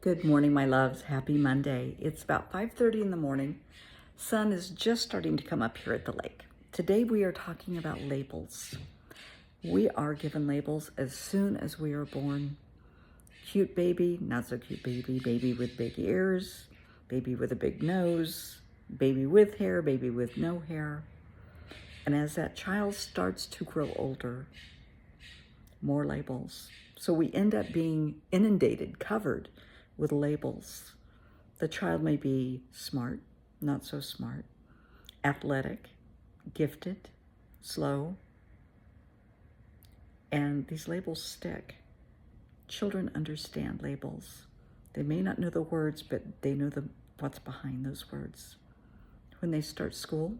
Good morning, my loves. Happy Monday. It's about 5:30 in the morning. Sun is just starting to come up here at the lake. Today we are talking about labels. We are given labels as soon as we are born. Cute baby, not so cute baby, baby with big ears, baby with a big nose, baby with hair, baby with no hair. And as that child starts to grow older, more labels. So we end up being inundated, covered with labels. The child may be smart, not so smart, athletic, gifted, slow, and these labels stick. Children understand labels. They may not know the words, but they know what's behind those words. When they start school,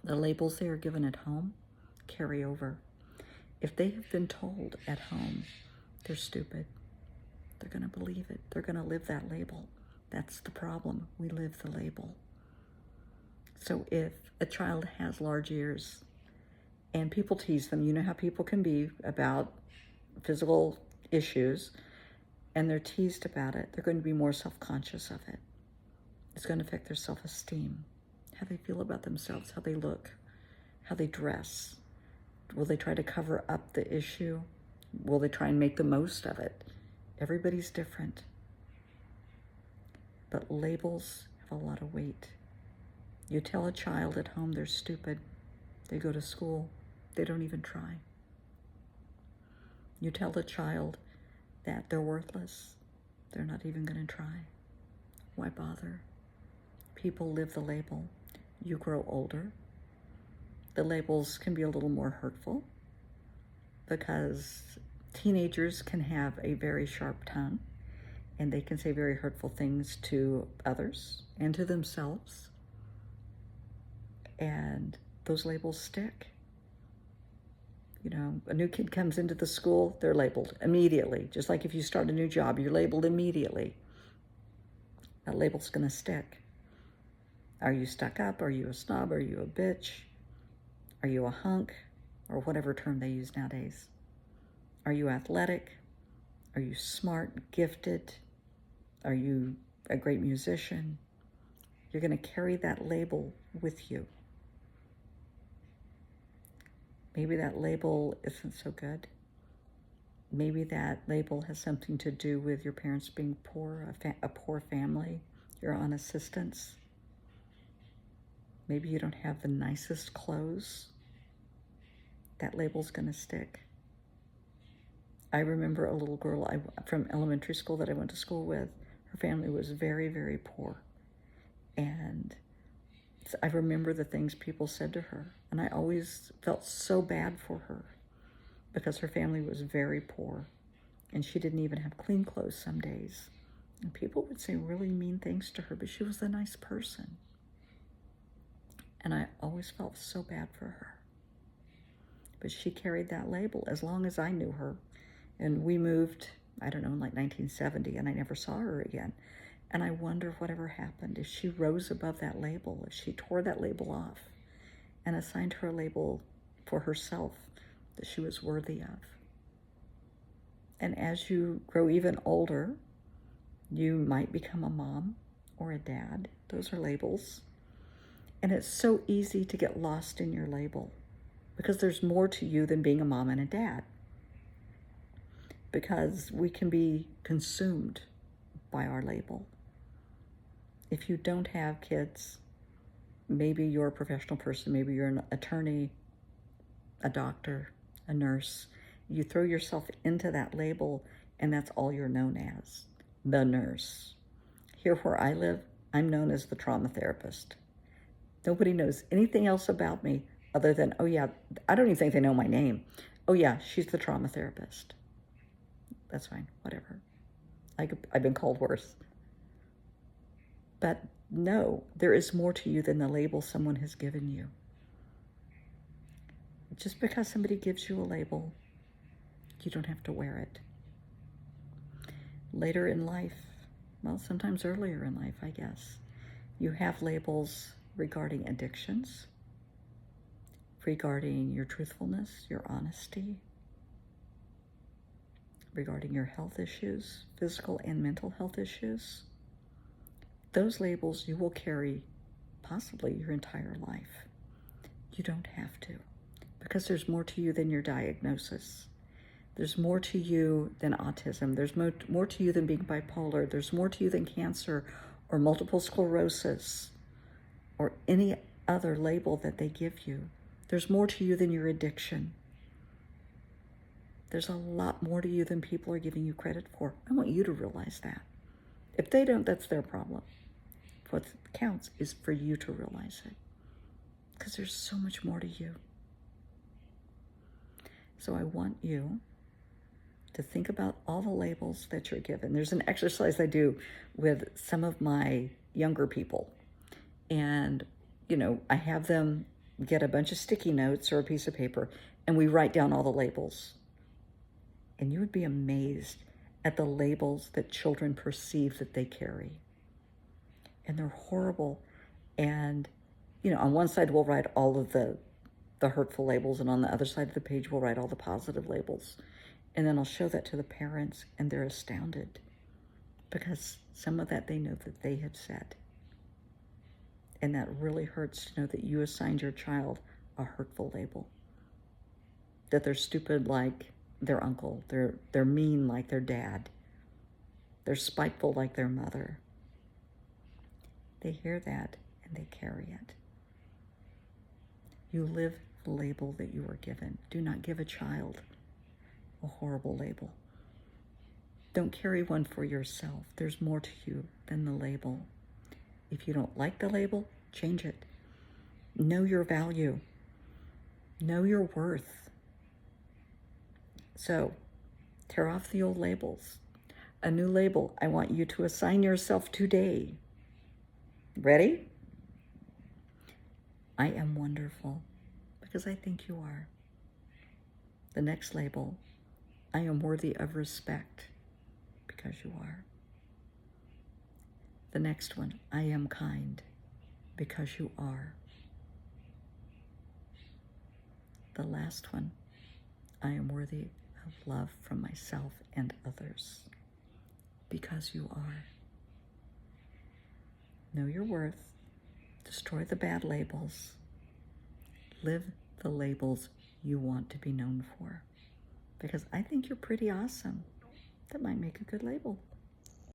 the labels they are given at home carry over. If they have been told at home they're stupid, they're going to believe it. They're going to live that label. That's the problem. We live the label. So if a child has large ears and people tease them, you know how people can be about physical issues, and they're teased about it, they're going to be more self-conscious of it. It's going to affect their self-esteem, how they feel about themselves, how they look, how they dress. Will they try to cover up the issue? Will they try and make the most of it? Everybody's different. But labels have a lot of weight. You tell a child at home they're stupid, they go to school, they don't even try. You tell the child that they're worthless, they're not even going to try. Why bother? People live the label. You grow older. The labels can be a little more hurtful because teenagers can have a very sharp tongue and they can say very hurtful things to others and to themselves. And those labels stick. You know, a new kid comes into the school, they're labeled immediately. Just like if you start a new job, you're labeled immediately. That label's going to stick. Are you stuck up? Are you a snob? Are you a bitch? Are you a hunk? Or whatever term they use nowadays. Are you athletic? Are you smart, gifted? Are you a great musician? You're going to carry that label with you. Maybe that label isn't so good. Maybe that label has something to do with your parents being poor, a poor family. You're on assistance. Maybe you don't have the nicest clothes. That label's going to stick. I remember a little girl from elementary school that I went to school with. Her family was very, very poor. And I remember the things people said to her. And I always felt so bad for her because her family was very poor. And she didn't even have clean clothes some days. And people would say really mean things to her, but she was a nice person. And I always felt so bad for her. But she carried that label as long as I knew her. And we moved, I don't know, in like 1970, and I never saw her again. And I wonder whatever happened, if she rose above that label, if she tore that label off and assigned her a label for herself that she was worthy of. And as you grow even older, you might become a mom or a dad. Those are labels. And it's so easy to get lost in your label because there's more to you than being a mom and a dad. Because we can be consumed by our label. If you don't have kids, maybe you're a professional person, maybe you're an attorney, a doctor, a nurse. You throw yourself into that label and that's all you're known as, the nurse. Here where I live, I'm known as the trauma therapist. Nobody knows anything else about me other than, oh yeah, I don't even think they know my name. Oh yeah, she's the trauma therapist. That's fine, whatever. I've been called worse. But no, there is more to you than the label someone has given you. Just because somebody gives you a label, you don't have to wear it. Later in life, well, sometimes earlier in life, I guess, you have labels regarding addictions, regarding your truthfulness, your honesty, regarding your health issues, physical and mental health issues, those labels you will carry possibly your entire life. You don't have to, because there's more to you than your diagnosis. There's more to you than autism. There's more to you than being bipolar. There's more to you than cancer or multiple sclerosis or any other label that they give you. There's more to you than your addiction. There's a lot more to you than people are giving you credit for. I want you to realize that. If they don't, that's their problem. What counts is for you to realize it, because there's so much more to you. So I want you to think about all the labels that you're given. There's an exercise I do with some of my younger people. And, I have them get a bunch of sticky notes or a piece of paper, and we write down all the labels. And you would be amazed at the labels that children perceive that they carry. And they're horrible. And, on one side we'll write all of the hurtful labels, and on the other side of the page we'll write all the positive labels. And then I'll show that to the parents, and they're astounded, because some of that they know that they have said. And that really hurts to know that you assigned your child a hurtful label. That they're stupid like their uncle, they're mean like their dad, they're spiteful like their mother. They hear that and they carry it. You live the label that you were given. Do not give a child a horrible label. Don't carry one for yourself. There's more to you than the label. If you don't like the label, change it. Know your value. Know your worth. So, tear off the old labels. A new label I want you to assign yourself today. Ready? I am wonderful, because I think you are. The next label, I am worthy of respect, because you are. The next one, I am kind, because you are. The last one, I am worthy of love from myself and others, because you are. Know your worth. Destroy the bad labels. Live the labels you want to be known for, because I think you're pretty awesome. That might make a good label.